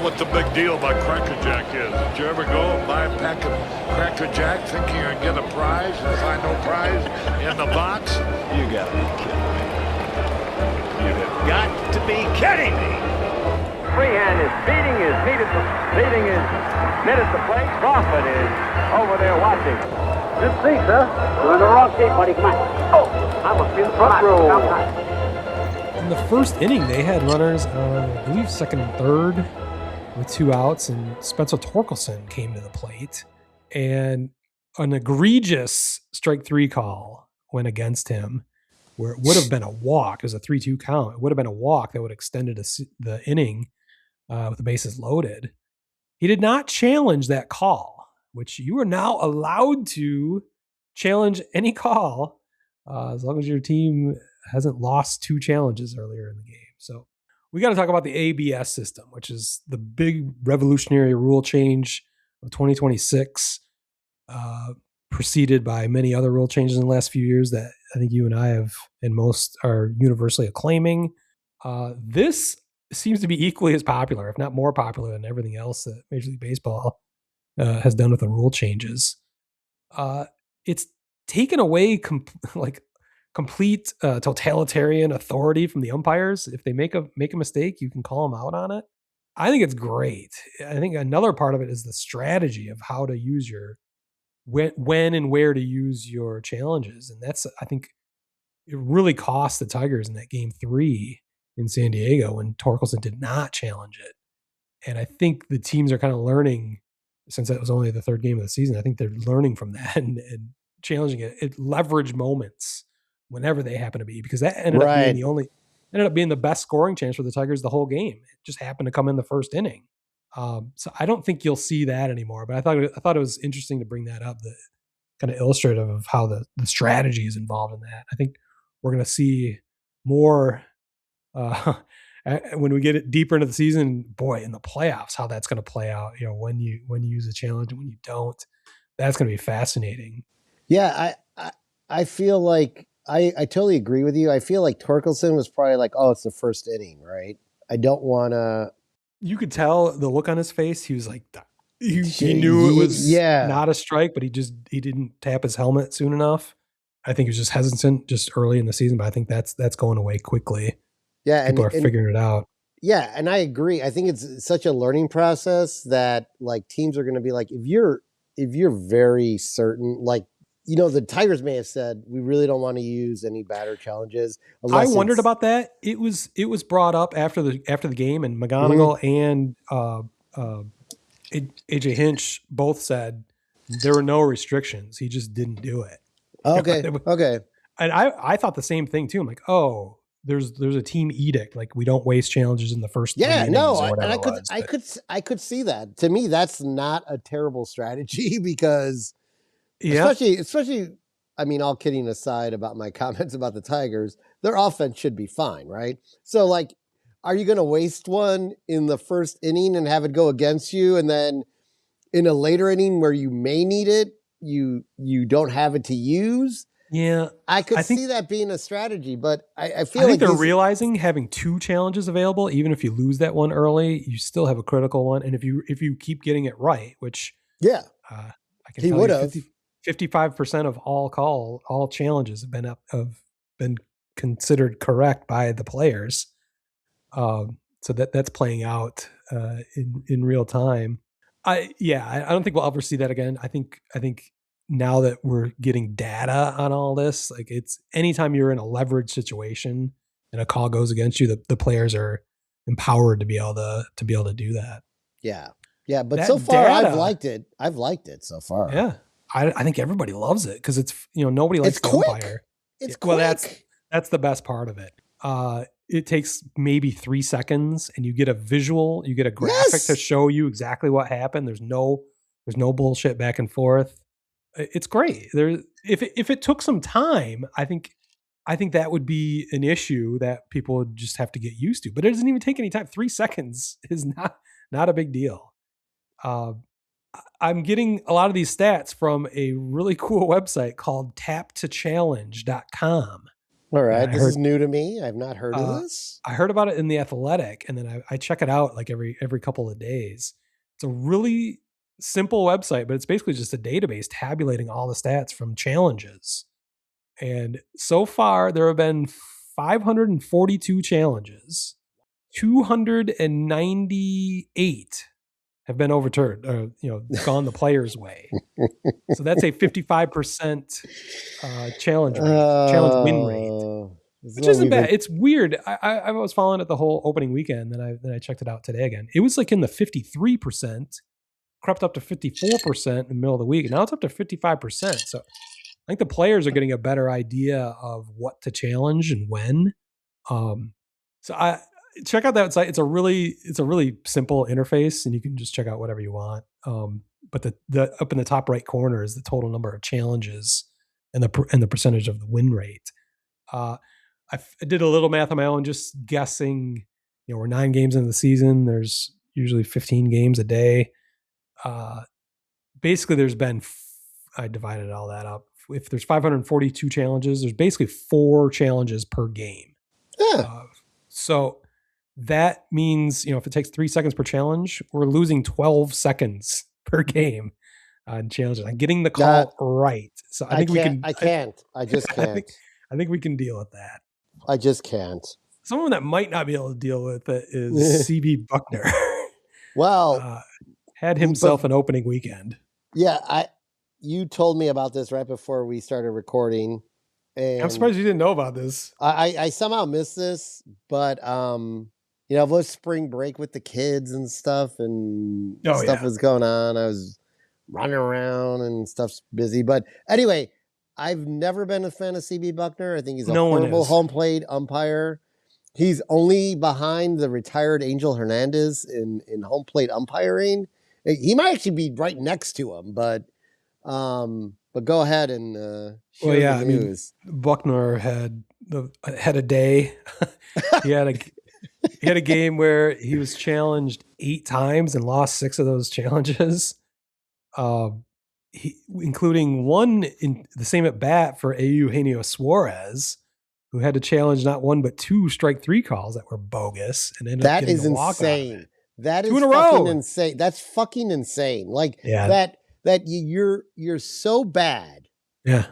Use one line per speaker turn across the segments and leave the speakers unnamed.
what the big deal about Cracker Jack is. Did you ever go and buy a pack of Cracker Jack thinking you're going to get a prize and find no prize in the box?
You got to be kidding me. You have got to be kidding me.
Freehand is beating his net at the plate. Crawford is over there watching. Good see, sir. You're in the wrong seat, buddy. Come on. Oh, I must be in the front row.
In the first inning, they had runners on, I believe, second and third with 2 outs, and Spencer Torkelson came to the plate, and an egregious strike 3 call went against him, where it would have been a walk. It was a 3-2 count. It would have been a walk that would have extended the inning with the bases loaded. He did not challenge that call, which you are now allowed to challenge any call as long as your team hasn't lost 2 challenges earlier in the game. So we got to talk about the ABS system, which is the big revolutionary rule change of 2026, preceded by many other rule changes in the last few years that I think you and I have and most are universally acclaiming. This seems to be equally as popular, if not more popular than everything else that Major League Baseball has done with the rule changes. It's taken away complete totalitarian authority from the umpires. If they make a mistake, you can call them out on it. I think it's great. I think another part of it is the strategy of how to use your when and where to use your challenges. And that's, I think it really cost the Tigers in that game 3 in San Diego when Torkelson did not challenge it. And I think the teams are kind of learning, since that was only the 3rd game of the season, I think they're learning from that and challenging it. It leveraged moments whenever they happen to be, because that ended up being the best scoring chance for the Tigers the whole game. It just happened to come in the first inning. So I don't think you'll see that anymore, but I thought it was interesting to bring that up, that kind of illustrative of how the strategy is involved in that. I think we're going to see more when we get it deeper into the season, boy, in the playoffs, how that's going to play out, when you use a challenge and when you don't. That's going to be fascinating.
Yeah, I feel like I totally agree with you. I feel like Torkelson was probably like, oh, it's the first inning, right? I don't want to. You
could tell the look on his face. He was like, he knew it was not a strike, but he didn't tap his helmet soon enough. I think he was just hesitant just early in the season, but I think that's going away quickly.
Yeah,
people are figuring it out.
Yeah, and I agree. I think it's such a learning process that like teams are going to be like, if you're very certain, like, the Tigers may have said, we really don't want to use any batter challenges.
I wondered about that. It was brought up after the game, and McGonigal and AJ Hinch both said there were no restrictions. He just didn't do it.
Okay. Okay.
And I thought the same thing too. I'm like, oh, there's a team edict, like we don't waste challenges in the first.
Yeah, no, I could see that. To me, that's not a terrible strategy because. Yeah. Especially, I mean, all kidding aside about my comments about the Tigers, their offense should be fine, right? So, like, are you going to waste one in the first inning and have it go against you, and then in a later inning where you may need it, you don't have it to use?
Yeah,
I think see that being a strategy, but I feel
like they're realizing having 2 challenges available, even if you lose that one early, you still have a critical one, and if you keep getting it right, which
I
can tell you 55% of all challenges have been considered correct by the players. So that's playing out in real time. I don't think we'll ever see that again. I think now that we're getting data on all this, like it's anytime you're in a leverage situation and a call goes against you, the players are empowered to be able to do that.
Yeah. Yeah. But that so far data, I've liked it so far.
Yeah. I think everybody loves it because it's, nobody likes
to umpire. It's quick.
Well, that's the best part of it. It takes maybe 3 seconds and you get a visual, you get a graphic to show you exactly what happened. There's no bullshit back and forth. It's great. If it took some time, I think that would be an issue that people would just have to get used to, but it doesn't even take any time. 3 seconds is not a big deal. I'm getting a lot of these stats from a really cool website called taptochallenge.com.
All right. This is new to me. I've not heard of this.
I heard about it in The Athletic, and then I check it out like every couple of days. It's a really simple website, but it's basically just a database tabulating all the stats from challenges. And so far, there have been 542 challenges. 298 have been overturned, or gone the player's way. So that's a 55% challenge win rate, which isn't bad. It's weird. I was following it the whole opening weekend, then I checked it out today again. It was like in the 53%, crept up to 54% in the middle of the week, and now it's up to 55%. So I think the players are getting a better idea of what to challenge and when. So I check out that site. It's a really simple interface, and you can just check out whatever you want. But the up in the top right corner is the total number of challenges and the percentage of the win rate. I did a little math on my own, just guessing. We're 9 games into the season. There's usually 15 games a day. Basically, there's been I divided all that up. If there's 542 challenges, there's basically 4 challenges per game.
Yeah.
So that means, if it takes 3 seconds per challenge, we're losing 12 seconds per game on challenges. I'm getting the call right. So I think we can.
I can't. I just can't.
I think we can deal with that.
I just can't.
Someone that might not be able to deal with it is CB Buckner.
Well,
had himself an opening weekend.
Yeah, you told me about this right before we started recording. And
I'm surprised you didn't know about this.
I somehow missed this, but it was spring break with the kids and stuff, and stuff was going on. I was running around and stuff's busy. But anyway, I've never been a fan of CB Buckner. I think he's a horrible home plate umpire. He's only behind the retired Angel Hernandez in home plate umpiring. He might actually be right next to him, but go ahead and share the news.
Buckner had a day. he had a game where he was challenged 8 times and lost 6 of those challenges, including one in the same at bat for Eugenio Suarez, who had to challenge not 1 but 2 strike 3 calls that were bogus and ended up getting a walk
insane. That is
2 in a
fucking
row.
Insane. That's fucking insane. Like that you're so bad.
Yeah.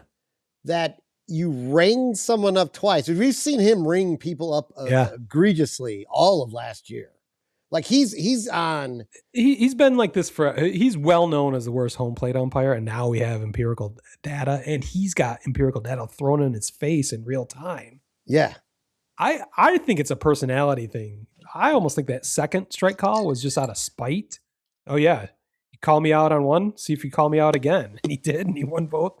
That you ring someone up twice. We've seen him ring people up egregiously all of last year. Like he's
been like this he's well known as the worst home plate umpire, and now we have empirical data, and he's got empirical data thrown in his face in real time.
Yeah.
I think it's a personality thing. I almost think that second strike call was just out of spite. Oh yeah. You call me out on one, see if you call me out again. And he did, and he won both.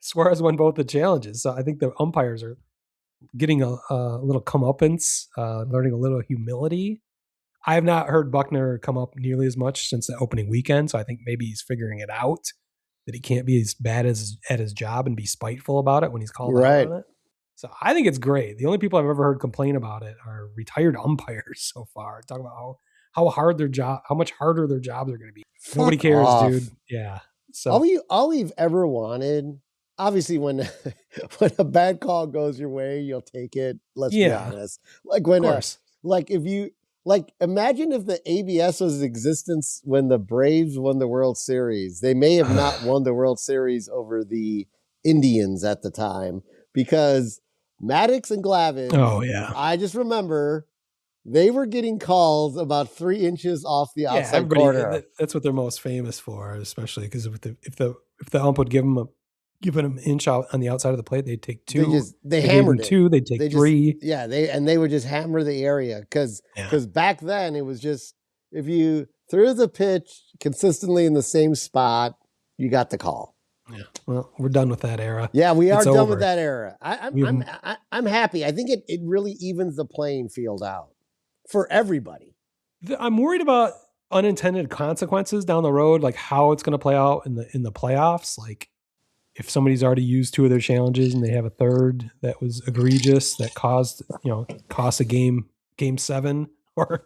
Suarez won both the challenges. So I think the umpires are getting a little comeuppance, learning a little humility. I have not heard Buckner come up nearly as much since the opening weekend, so I think maybe he's figuring it out, that he can't be as bad at his job and be spiteful about it when he's called out on it. So I think it's great. The only people I've ever heard complain about it are retired umpires so far. Talk about how much harder their jobs are going to be. Nobody cares, dude. Yeah. So
all we've ever wanted, obviously, when a bad call goes your way, you'll take it. Let's be honest. Like when, imagine if the ABS was in existence when the Braves won the World Series. They may have not won the World Series over the Indians at the time, because Maddox and Glavine.
Oh yeah.
I just remember they were getting calls about 3 inches off the outside corner.
That's what they're most famous for, especially because if the ump would give them an inch out on the outside of the plate, they'd take 2.
They hammered it.
2, they'd take 3.
They would just hammer the area because back then it was just, if you threw the pitch consistently in the same spot, you got the call.
Yeah. Well, we're done with that era.
Yeah, we are done with that era. I'm happy. I think it really evens the playing field out for everybody.
I'm worried about unintended consequences down the road, like how it's going to play out in the playoffs. Like if somebody's already used 2 of their challenges and they have a third that was egregious that cost a game 7, or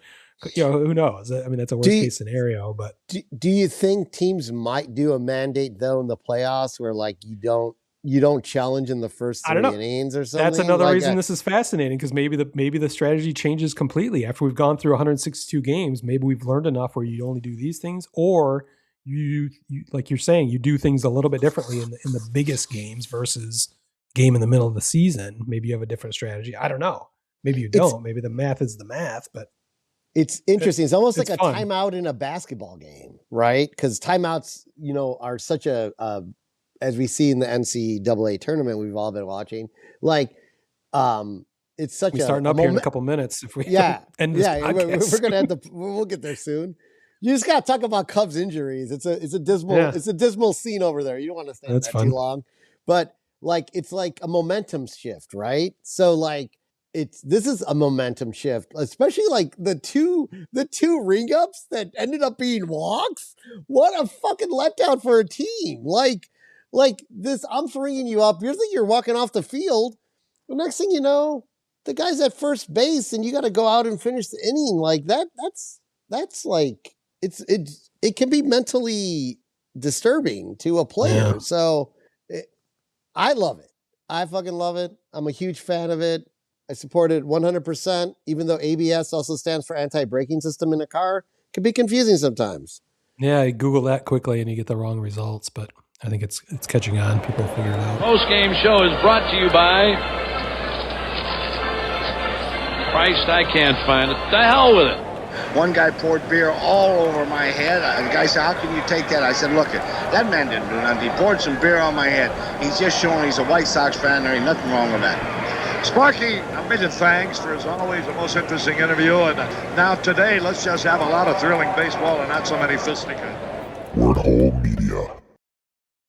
who knows? I mean, that's a worst case scenario. But
do you think teams might do a mandate though in the playoffs where like you don't you don't challenge in the first 3 innings or something.
That's another reason this is fascinating, because maybe the strategy changes completely after we've gone through 162 games. Maybe we've learned enough where you only do these things, or you like you're saying, you do things a little bit differently in the biggest games versus game in the middle of the season. Maybe you have a different strategy. I don't know. Maybe you don't. Maybe the math is the math, but
it's interesting. It's almost like a timeout in a basketball game, right? Because timeouts, are such a as we see in the NCAA tournament we've all been watching, like it's such
we're starting up here in a couple minutes. If we
we're gonna
have
we'll get there soon. You just gotta talk about Cubs injuries. It's a dismal scene over there. You don't want to stay that too long, but like it's like a momentum shift, right? So like this is a momentum shift, especially like the two ring ups that ended up being walks. What a fucking letdown for a team! Like this, I'm ringing you up. You think you're walking off the field. The next thing you know, the guy's at first base, and you got to go out and finish the inning like that. That's like it can be mentally disturbing to a player. Yeah. So I love it. I fucking love it. I'm a huge fan of it. I support it 100%. Even though ABS also stands for anti-braking system in a car, it can be confusing sometimes.
Yeah, I Google that quickly and you get the wrong results, but I think it's catching on. People figure it out.
Post-game show is brought to you by Christ, I can't find it. The hell with it.
One guy poured beer all over my head. The guy said, how can you take that? I said, look, that man didn't do nothing. He poured some beer on my head. He's just showing he's a White Sox fan. There ain't nothing wrong with that.
Sparky, a million thanks for, as always, the most interesting interview. And now today, let's just have a lot of thrilling baseball and not so many fisticuffs.